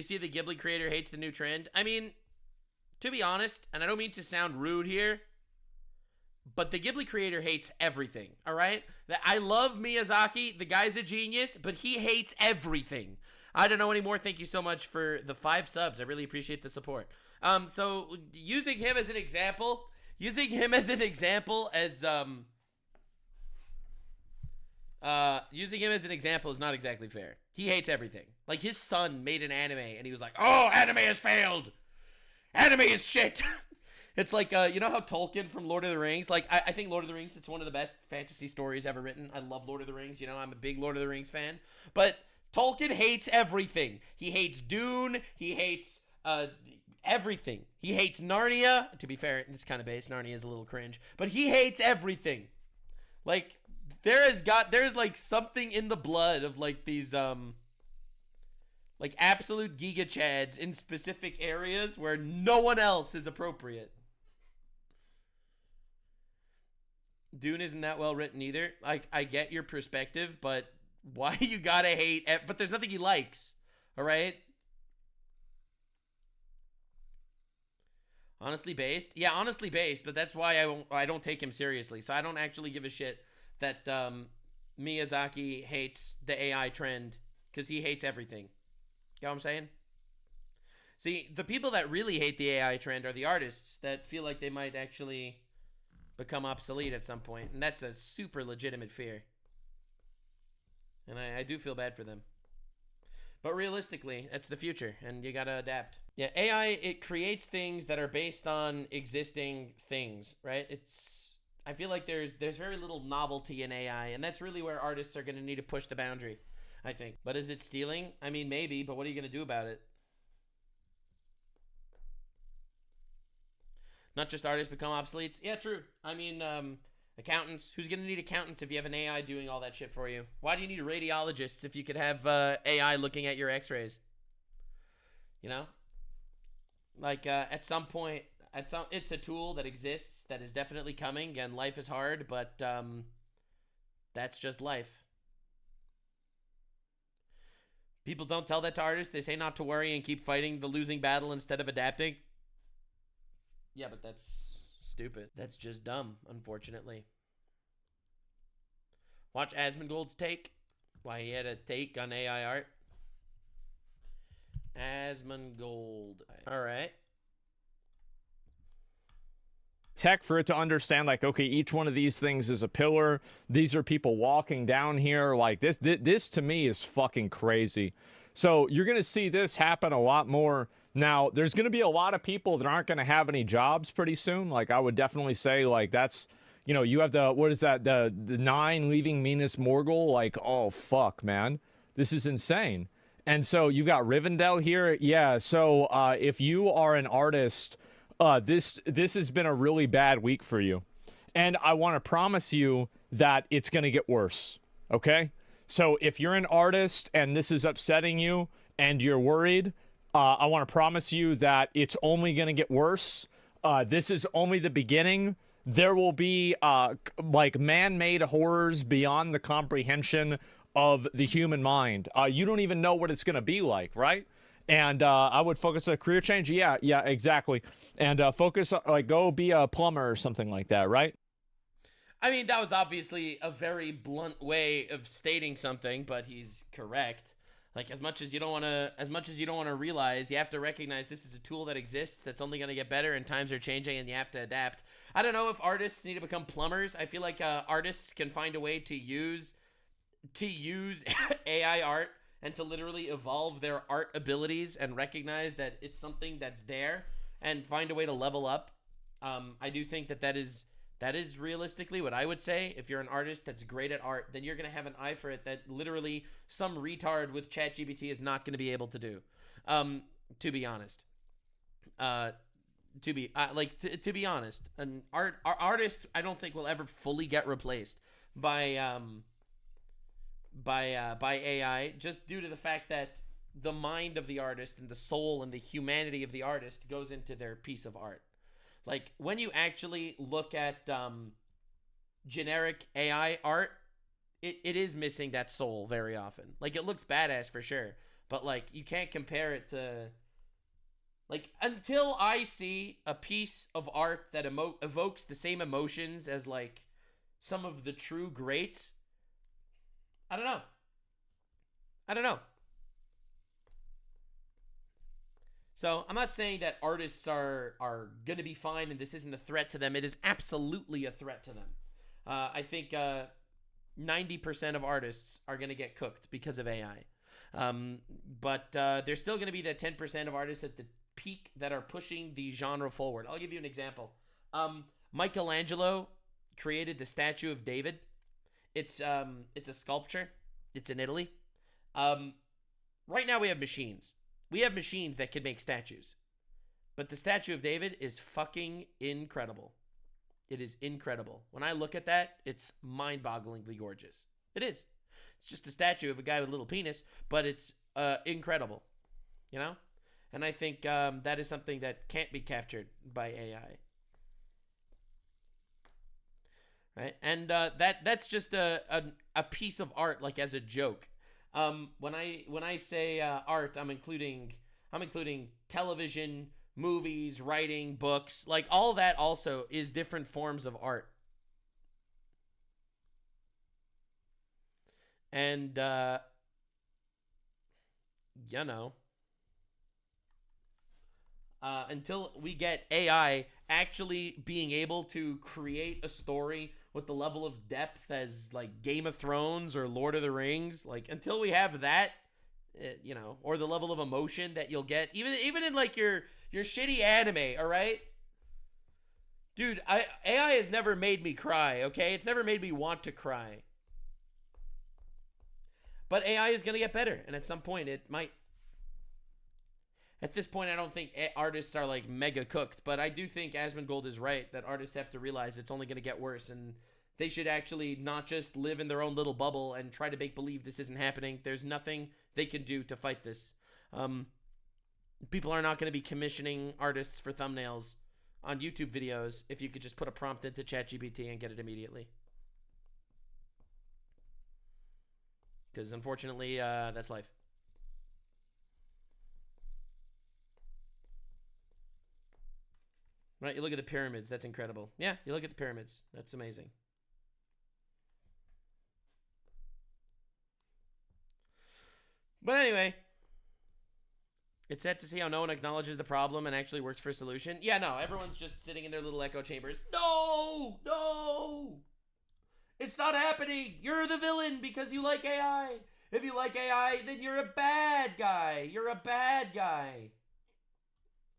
You see the Ghibli creator hates the new trend. I mean, to be honest, and I don't mean to sound rude here, but the Ghibli creator hates everything, all right? I love Miyazaki. The guy's a genius, but he hates everything. I don't know anymore. Thank you so much for the 5 subs. I really appreciate the support. So using him as an example as using him as an example is not exactly fair. He hates everything. Like, his son made an anime, and he was like, oh, anime has failed. Anime is shit. It's like, you know how Tolkien from Lord of the Rings, like, I think Lord of the Rings, it's one of the best fantasy stories ever written. I love Lord of the Rings. You know, I'm a big Lord of the Rings fan. But Tolkien hates everything. He hates Dune. He hates everything. He hates Narnia. To be fair, it's kind of base. Narnia is a little cringe. But he hates everything. Like, there's like something in the blood of like these like absolute giga chads in specific areas where no one else is appropriate. Dune isn't that well written either. I get your perspective, but why you gotta hate? But there's nothing he likes. All right. Honestly based, yeah, honestly based. But that's why I don't take him seriously. So I don't actually give a shit that Miyazaki hates the AI trend because he hates everything. You know what I'm saying? See, the people that really hate the AI trend are the artists that feel like they might actually become obsolete at some point, and that's a super legitimate fear. And I do feel bad for them. But realistically, that's the future, and you gotta adapt. Yeah, AI, it creates things that are based on existing things, right? I feel like there's very little novelty in AI, and that's really where artists are gonna need to push the boundary, I think. But is it stealing? I mean, maybe, but what are you gonna do about it? Not just artists become obsolete. Yeah, true. I mean, accountants. Who's going to need accountants if you have an AI doing all that shit for you? Why do you need radiologists if you could have AI looking at your x-rays? You know? Like, at some point, it's a tool that exists, that is definitely coming, and life is hard, but that's just life. People don't tell that to artists. They say not to worry and keep fighting the losing battle instead of adapting. Yeah, but that's stupid. That's just dumb, unfortunately. Watch Asmongold's take. Why he had a take on AI art. Asmongold. All right. Tech for it to understand, like, okay, each one of these things is a pillar. These are people walking down here. Like, this to me is fucking crazy. So you're going to see this happen a lot more. Now, there's going to be a lot of people that aren't going to have any jobs pretty soon. Like, I would definitely say, like, that's, you know, you have the, what is that, the 9 leaving Minas Morgul. Like, oh, fuck, man. This is insane. And so you've got Rivendell here. Yeah, so if you are an artist, this has been a really bad week for you. And I want to promise you that it's going to get worse, okay? So if you're an artist and this is upsetting you and you're worried, I want to promise you that it's only going to get worse. This is only the beginning. There will be like man-made horrors beyond the comprehension of the human mind. You don't even know what it's going to be like, right? And I would focus on career change. Yeah, exactly. And focus, like, go be a plumber or something like that, right? I mean, that was obviously a very blunt way of stating something, but he's correct. Like, as much as you don't want to realize, you have to recognize this is a tool that exists that's only going to get better, and times are changing and you have to adapt. I don't know if artists need to become plumbers. I feel like artists can find a way to use AI art and to literally evolve their art abilities and recognize that it's something that's there and find a way to level up. I do think that is realistically what I would say. If you're an artist that's great at art, then you're going to have an eye for it that literally some retard with ChatGPT is not going to be able to do. To be honest. To be honest, an artist I don't think will ever fully get replaced by AI, just due to the fact that the mind of the artist and the soul and the humanity of the artist goes into their piece of art. Like, when you actually look at generic AI art, it is missing that soul very often. Like, it looks badass for sure, but like you can't compare it to like until I see a piece of art that evokes the same emotions as like some of the true greats. I don't know. I don't know. So I'm not saying that artists are gonna be fine and this isn't a threat to them. It is absolutely a threat to them. I think 90% of artists are gonna get cooked because of AI. But there's still gonna be that 10% of artists at the peak that are pushing the genre forward. I'll give you an example. Michelangelo created the statue of David. It's a sculpture. It's in Italy. Right now we have machines. We have machines that can make statues. But the statue of David is fucking incredible. It is incredible. When I look at that, it's mind-bogglingly gorgeous. It is. It's just a statue of a guy with a little penis, but it's incredible. You know? And I think that is something that can't be captured by AI. Right? And that's just a piece of art, like as a joke. When I say art, I'm including television, movies, writing, books, like all that also is different forms of art. And you know, until we get AI actually being able to create a story with the level of depth as like Game of Thrones or Lord of the Rings, like until we have that, you know, or the level of emotion that you'll get even in like your shitty anime, all right? Dude, AI has never made me cry, okay? It's never made me want to cry. But AI is going to get better, and at some point it might. At this point, I don't think artists are like mega cooked, but I do think Asmongold is right that artists have to realize it's only going to get worse, and they should actually not just live in their own little bubble and try to make believe this isn't happening. There's nothing they can do to fight this. People are not going to be commissioning artists for thumbnails on YouTube videos if you could just put a prompt into ChatGPT and get it immediately. Because unfortunately, that's life. Right, you look at the pyramids. That's incredible. Yeah, you look at the pyramids. That's amazing. But anyway, it's sad to see how no one acknowledges the problem and actually works for a solution. Yeah, no, everyone's just sitting in their little echo chambers. No! No! It's not happening! You're the villain because you like AI! If you like AI, then you're a bad guy! You're a bad guy!